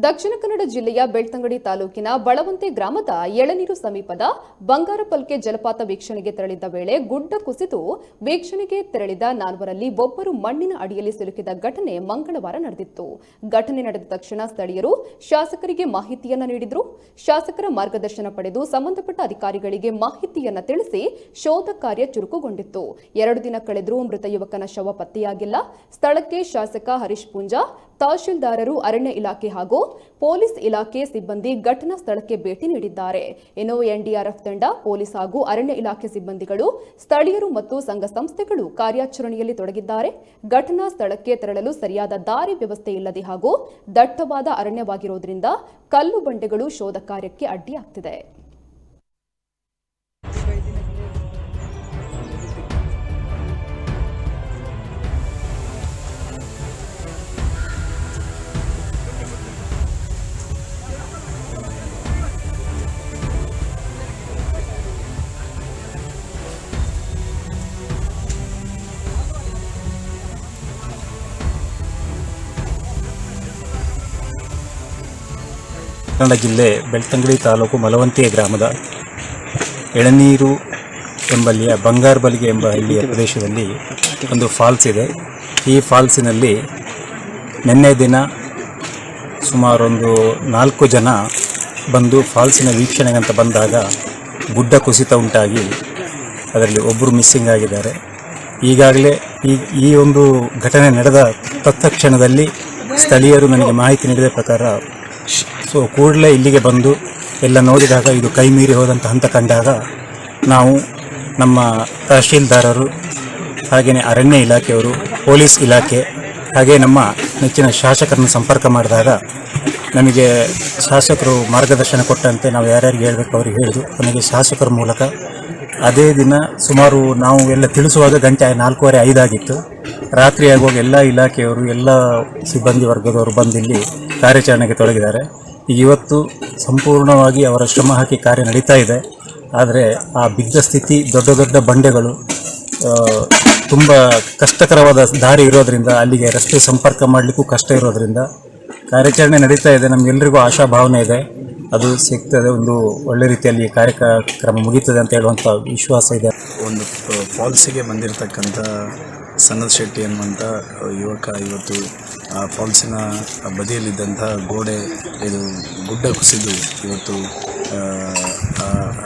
ದಕ್ಷಿಣ ಕನ್ನಡ ಜಿಲ್ಲೆಯ ಬೆಳ್ತಂಗಡಿ ತಾಲೂಕಿನ ಬಳವಂತೆ ಗ್ರಾಮದ ಎಳನೀರು ಸಮೀಪದ ಬಂಗಾರಪಲ್ಕೆ ಜಲಪಾತ ವೀಕ್ಷಣೆಗೆ ತೆರಳಿದ್ದ ವೇಳೆ ಗುಡ್ಡ ಕುಸಿದು ವೀಕ್ಷಣೆಗೆ ತೆರಳಿದ ನಾಲ್ವರಲ್ಲಿ ಒಬ್ಬರು ಮಣ್ಣಿನ ಅಡಿಯಲ್ಲಿ ಸಿಲುಕಿದ ಘಟನೆ ಮಂಗಳವಾರ ನಡೆದಿತ್ತು. ಘಟನೆ ನಡೆದ ತಕ್ಷಣ ಸ್ಥಳೀಯರು ಶಾಸಕರಿಗೆ ಮಾಹಿತಿಯನ್ನ ನೀಡಿದ್ರು. ಶಾಸಕರ ಮಾರ್ಗದರ್ಶನ ಪಡೆದು ಸಂಬಂಧಪಟ್ಟ ಅಧಿಕಾರಿಗಳಿಗೆ ಮಾಹಿತಿಯನ್ನ ತಿಳಿಸಿ ಶೋಧ ಕಾರ್ಯ ಚುರುಕುಗೊಂಡಿತ್ತು. 2 ದಿನ ಕಳೆದರೂ ಮೃತ ಯುವಕನ ಶವ ಪತ್ತೆಯಾಗಿಲ್ಲ. ಸ್ಥಳಕ್ಕೆ ಶಾಸಕ ಹರೀಶ್ ಪೂಂಜಾ, ತಹಶೀಲ್ದಾರರು, ಅರಣ್ಯ ಇಲಾಖೆ ಹಾಗೂ ಪೊಲೀಸ್ ಇಲಾಖೆ ಸಿಬ್ಬಂದಿ ಘಟನಾ ಸ್ಥಳಕ್ಕೆ ಭೇಟಿ ನೀಡಿದ್ದಾರೆ. ಇನ್ನು ಎನ್ಡಿಆರ್ಎಫ್ ತಂಡ, ಪೊಲೀಸ್ ಹಾಗೂ ಅರಣ್ಯ ಇಲಾಖೆ ಸಿಬ್ಬಂದಿಗಳು, ಸ್ಥಳೀಯರು ಮತ್ತು ಸಂಘ ಸಂಸ್ಥೆಗಳು ಕಾರ್ಯಾಚರಣೆಯಲ್ಲಿ ತೊಡಗಿದ್ದಾರೆ. ಘಟನಾ ಸ್ಥಳಕ್ಕೆ ತೆರಳಲು ಸರಿಯಾದ ದಾರಿ ವ್ಯವಸ್ಥೆ ಇಲ್ಲದೆ ಹಾಗೂ ದಟ್ಟವಾದ ಅರಣ್ಯವಾಗಿರುವುದರಿಂದ ಕಲ್ಲು ಬಂಡೆಗಳು ಶೋಧ ಕಾರ್ಯಕ್ಕೆ ಅಡ್ಡಿಯಾಗ್ತಿದೆ. ಕನ್ನಡ ಜಿಲ್ಲೆ ಬೆಳ್ತಂಗಡಿ ತಾಲೂಕು ಮಲವಂತಿ ಗ್ರಾಮದ ಎಳನೀರು ಎಂಬಲ್ಲಿಯ ಬಂಗಾರಬಲ್ಗೆ ಎಂಬ ಹಳ್ಳಿಯ ಪ್ರದೇಶದಲ್ಲಿ ಒಂದು ಫಾಲ್ಸ್ ಇದೆ. ಈ ಫಾಲ್ಸಿನಲ್ಲಿ ನಿನ್ನೆ ದಿನ ಸುಮಾರು 4 ಜನ ಬಂದು ಫಾಲ್ಸಿನ ವೀಕ್ಷಣೆಗಂತ ಬಂದಾಗ ಗುಡ್ಡ ಕುಸಿತ ಉಂಟಾಗಿ ಅದರಲ್ಲಿ ಒಬ್ಬರು ಮಿಸ್ಸಿಂಗ್ ಆಗಿದ್ದಾರೆ. ಈಗಾಗಲೇ ಈ ಒಂದು ಘಟನೆ ನಡೆದ ತತ್ಕ್ಷಣದಲ್ಲಿ ಸ್ಥಳೀಯರು ನನಗೆ ಮಾಹಿತಿ ನೀಡಿದ ಪ್ರಕಾರ ಕೂಡಲೇ ಇಲ್ಲಿಗೆ ಬಂದು ಎಲ್ಲ ನೋಡಿದಾಗ ಇದು ಕೈ ಮೀರಿ ಹೋದಂಥ ಹಂತ ಕಂಡಾಗ ನಾವು ನಮ್ಮ ತಹಶೀಲ್ದಾರರು, ಹಾಗೆಯೇ ಅರಣ್ಯ ಇಲಾಖೆಯವರು, ಪೊಲೀಸ್ ಇಲಾಖೆ, ಹಾಗೆ ನಮ್ಮ ನೆಚ್ಚಿನ ಶಾಸಕರನ್ನು ಸಂಪರ್ಕ ಮಾಡಿದಾಗ ನಮಗೆ ಶಾಸಕರು ಮಾರ್ಗದರ್ಶನ ಕೊಟ್ಟಂತೆ ನಾವು ಯಾರ್ಯಾರಿಗೆ ಹೇಳಬೇಕು ಅವ್ರಿಗೆ ಹೇಳಿದ್ರು. ನನಗೆ ಶಾಸಕರ ಮೂಲಕ ಅದೇ ದಿನ ಸುಮಾರು ನಾವು ಎಲ್ಲ ತಿಳಿಸುವಾಗ ಗಂಟೆ 4:45 ಆಗಿತ್ತು. ರಾತ್ರಿ ಆಗುವಾಗ ಎಲ್ಲ ಇಲಾಖೆಯವರು, ಎಲ್ಲ ಸಿಬ್ಬಂದಿ ವರ್ಗದವರು ಬಂದಿಲ್ಲಿ ಕಾರ್ಯಾಚರಣೆಗೆ ತೊಡಗಿದ್ದಾರೆ. ಇವತ್ತು ಸಂಪೂರ್ಣವಾಗಿ ಅವರ ಶ್ರಮ ಹಾಕಿ ಕಾರ್ಯ ನಡೀತಾ ಇದೆ. ಆದರೆ ಆ ಬಿದ್ದ ಸ್ಥಿತಿ, ದೊಡ್ಡ ದೊಡ್ಡ ಬಂಡೆಗಳು, ತುಂಬ ಕಷ್ಟಕರವಾದ ದಾರಿ ಇರೋದರಿಂದ, ಅಲ್ಲಿಗೆ ರಸ್ತೆ ಸಂಪರ್ಕ ಮಾಡಲಿಕ್ಕೂ ಕಷ್ಟ ಇರೋದರಿಂದ ಕಾರ್ಯಾಚರಣೆ ನಡೀತಾ ಇದೆ. ನಮಗೆಲ್ಲರಿಗೂ ಆಶಾಭಾವನೆ ಇದೆ, ಅದು ಸಿಗ್ತದೆ, ಒಂದು ಒಳ್ಳೆ ರೀತಿಯಲ್ಲಿ ಕಾರ್ಯಕ್ರಮ ಮುಗೀತದೆ ಅಂತ ಹೇಳುವಂಥ ವಿಶ್ವಾಸ ಇದೆ. ಒಂದು ಫಾಲ್ಸಿಗೆ ಬಂದಿರತಕ್ಕಂಥ ಸನತ್ ಶೆಟ್ಟಿ ಅನ್ನುವಂಥ ಯುವಕ ಇವತ್ತು ಆ ಫಾಲ್ಸಿನ ಬದಿಯಲ್ಲಿದ್ದಂಥ ಗೋಡೆ, ಇದು ಗುಡ್ಡ ಕುಸಿದು ಇವತ್ತು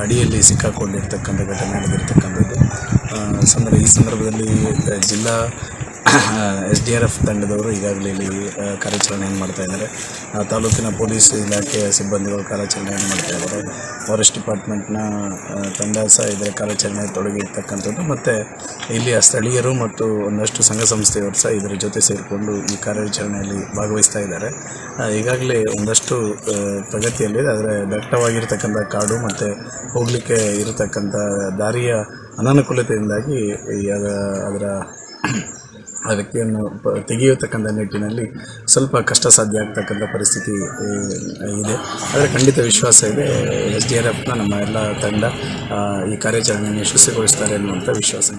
ಅಡಿಯಲ್ಲಿ ಸಿಕ್ಕಾಕೊಂಡಿರ್ತಕ್ಕಂಥ ಘಟನೆ ನಡೆದಿರ್ತಕ್ಕಂಥದ್ದು. ಈ ಸಂದರ್ಭದಲ್ಲಿ ಜಿಲ್ಲಾ SDRF ತಂಡದವರು ಈಗಾಗಲೇ ಇಲ್ಲಿ ಕಾರ್ಯಾಚರಣೆಯನ್ನು ಮಾಡ್ತಾ ಇದ್ದಾರೆ. ತಾಲೂಕಿನ ಪೊಲೀಸ್ ಇಲಾಖೆಯ ಸಿಬ್ಬಂದಿಗಳು ಕಾರ್ಯಾಚರಣೆಯನ್ನು ಮಾಡ್ತಾ ಇದ್ದಾರೆ. ಫಾರೆಸ್ಟ್ ಡಿಪಾರ್ಟ್ಮೆಂಟ್ನ ತಂಡ ಸಹ ಇದರ ಕಾರ್ಯಾಚರಣೆ ತೊಡಗಿರ್ತಕ್ಕಂಥದ್ದು. ಮತ್ತು ಇಲ್ಲಿಯ ಸ್ಥಳೀಯರು ಮತ್ತು ಒಂದಷ್ಟು ಸಂಘ ಸಂಸ್ಥೆಯವರು ಸಹ ಇದರ ಜೊತೆ ಸೇರಿಕೊಂಡು ಈ ಕಾರ್ಯಾಚರಣೆಯಲ್ಲಿ ಭಾಗವಹಿಸ್ತಾ ಇದ್ದಾರೆ. ಈಗಾಗಲೇ ಒಂದಷ್ಟು ಪ್ರಗತಿಯಲ್ಲಿದೆ. ಆದರೆ ದಟ್ಟವಾಗಿರ್ತಕ್ಕಂಥ ಕಾಡು ಮತ್ತು ಹೋಗಲಿಕ್ಕೆ ಇರತಕ್ಕಂಥ ದಾರಿಯ ಅನಾನುಕೂಲತೆಯಿಂದಾಗಿ ಅದರ ಆ ವ್ಯಕ್ತಿಯನ್ನು ತೆಗೆಯತಕ್ಕಂಥ ನಿಟ್ಟಿನಲ್ಲಿ ಸ್ವಲ್ಪ ಕಷ್ಟ ಸಾಧ್ಯ ಆಗ್ತಕ್ಕಂಥ ಪರಿಸ್ಥಿತಿ ಇದೆ. ಆದರೆ ಖಂಡಿತ ವಿಶ್ವಾಸ ಇದೆ, SDRFನ ನಮ್ಮ ಎಲ್ಲ ತಂಡ ಈ ಕಾರ್ಯಾಚರಣೆಯನ್ನು ಯಶಸ್ವಿಗೊಳಿಸ್ತಾರೆ ಅನ್ನುವಂಥ ವಿಶ್ವಾಸ.